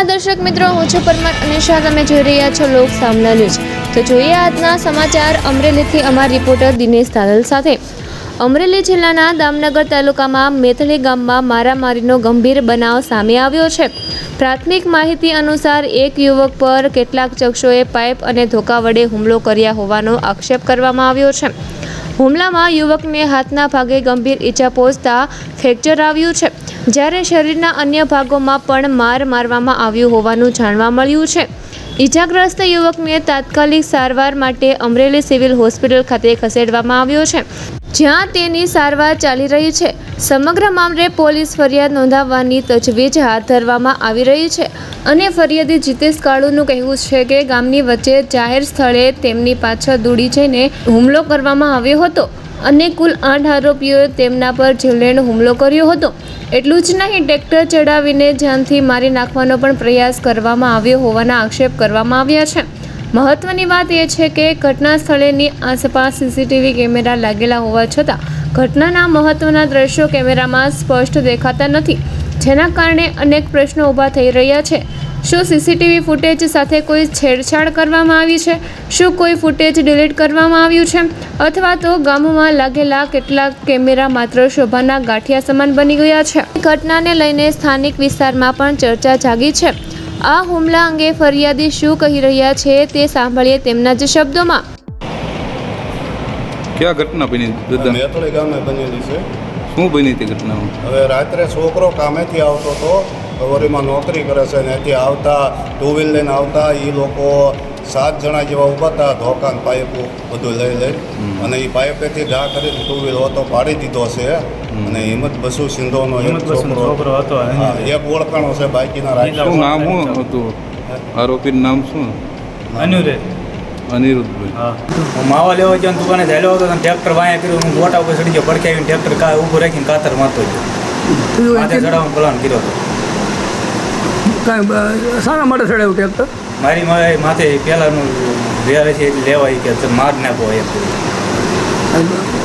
નમસ્કાર દર્શક મિત્રો, હું છું પરમાર અને શાહ તમે જોઈ રહ્યા છો લોક સામના ન્યૂઝ। તો જોઈએ આજના સમાચાર અમરેલીથી અમારા રિપોર્ટર દિનેશ તારલ સાથે। અમરેલી જિલ્લાના દામનગર તાલુકામાં મેથલી ગામમાં મારામારીનો ગંભીર બનાવ સામે આવ્યો છે। પ્રાથમિક માહિતી અનુસાર એક યુવક પર કેટલાક શખ્સોએ પાઇપ અને ધોકા વડે હુમલો કર્યા હોવાનો આક્ષેપ કરવામાં આવ્યો છે। હુમલામાં યુવકને હાથના ભાગે ગંભીર ઈજા પહોંચતા ફ્રેક્ચર આવ્યું છે, જ્યારે શરીરના અન્ય ભાગોમાં પણ માર મારવામાં આવ્યું હોવાનું જાણવા મળ્યું છે। ઈજાગ્રસ્ત યુવકને તાત્કાલિક સારવાર માટે અમરેલી સિવિલ હોસ્પિટલ ખાતે ખસેડવામાં આવ્યો છે, જ્યાં તેની સારવાર ચાલી રહી છે। સમગ્ર મામલે પોલીસ ફરિયાદ નોંધાવવાની તજવીજ હાથ ધરવામાં આવી રહી છે અને ફરિયાદી જીતેશ કાળુનું કહેવું છે કે ગામની વચ્ચે જાહેર સ્થળે તેમની પાછળ દોડી જઈને હુમલો કરવામાં આવ્યો હતો અને કુલ 8 આરોપીઓએ તેમના પર જીવલેણ હુમલો કર્યો હતો। એટલું જ નહીં, ટ્રેક્ટર ચડાવીને જાનથી મારી નાખવાનો પણ પ્રયાસ કરવામાં આવ્યો હોવાના આક્ષેપ કરવામાં આવ્યા છે। મહત્વની વાત એ છે કે ઘટના સ્થળેની આસપાસ સીસીટીવી કેમેરા લાગેલા હોવા છતાં ઘટનાના મહત્વના દ્રશ્યો કેમેરામાં સ્પષ્ટ દેખાતા નથી, જેના કારણે અનેક પ્રશ્નો ઊભા થઈ રહ્યા છે। શું સીસીટીવી ફૂટેજ સાથે કોઈ છેડછાડ કરવામાં આવી છે? શું કોઈ ફૂટેજ ડિલીટ કરવામાં આવ્યું છે? અથવા તો ગામમાં લાગેલા કેટલાક કેમેરા માત્ર શોભાના ગાંઠિયા સમાન બની ગયા છે? ઘટનાને લઈને સ્થાનિક વિસ્તારમાં પણ ચર્ચા જાગી છે। આ હુમલા અંગે ફરિયાદી શું કહી રહ્યા છે તે સાંભળીએ તેમના જ શબ્દોમાં। ક્યાં ઘટના બની? મેથલી ગામે બનેલી છે। શું બની હતી ઘટનામાં? હવે રાત્રે છોકરો કામેથી આવતો હતો, વરીમાં નોકરી કરે છે, ને ત્યાંથી આવતા ટુ વ્હીલ લઈને આવતા એ લોકો 7 જણા જેવા ઊભા હતા, ધોકાન પાઇપો બધું લઈ અને એ પાઇપેથી ઘા કરીને ટુ વ્હીલ હતો પાડી દીધો છે। અને હિંમત બસુ સિંધોનો એક છોકરો હતો, એક ઓળખાણો છે, બાકીના રાખ્યા। શું નામ શું હતું આરોપીનું? નામ શું? અનિરુદ્ધભાઈ। હું માવા લેવા ગયો, દુકાને ચાલ્યો હતો, ટ્રેક્ટર વાયા કર્યું, હું મોટા ઉપર ચડી ગયો, પડકાવીને ટ્રેક્ટર ઊભું રાખીને કાતર મારતો ગયો, માથે ચડાવવાનો પ્લાન કર્યો હતો। કાંઈ શાના માટે ચડાવ્યું ટ્રેક્ટર? મારી માથે પહેલાંનું વ્યારે છે એટલે લેવાય કે માર નાખો એમ।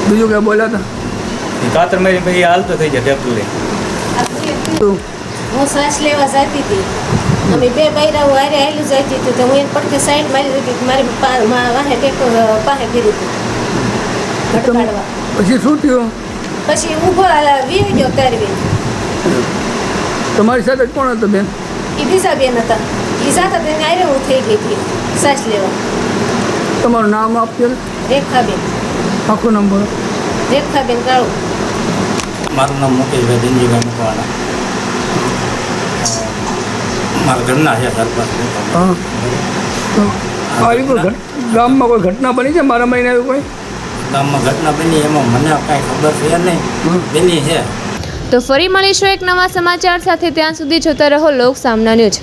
બીજું ક્યાં બોલ્યા હતા? એ કાતર મારી પછી હાલતો થઈ જાય ટ્રેક્ટર લઈ। હું શ્વાસ લેવા જતી હતી, અમે બે બૈરાઓ હારે હાલું જતી હતી, તો હું એને પડકે સાઈડ મારી દીધી, મારી વાહે ટ્રેક્ટર પાસે ફેરી હતી ઘટકાડવા। પછી શું થયું? પછી ઊભો વી ગયો તારવી। તમારી સાથે કોણ હતો બેન? એ બીજા બેન હતા, એ સાથે તેને હારે હું થઈ ગઈ હતી શ્વાસ લેવા। તમારું નામ આપજો? રેખાબેન। આખું નામ બોલો? રેખાબેન કાળુ। મારું નામ મુકેશભાઈ દિનજીભાઈ મકવાણા, મારા ઘરના છે સરપંચ। હા, તો આવી કોઈ ગામમાં કોઈ ઘટના બની છે મારા મહિને આવી કોઈ? ગામમાં ઘટના બની એમાં મને કાંઈ ખબર છે નહીં, બની છે। તો ફરી મળીશું એક નવા સમાચાર સાથે, ત્યાં સુધી જોતા રહો લોક સામના ન્યૂઝ।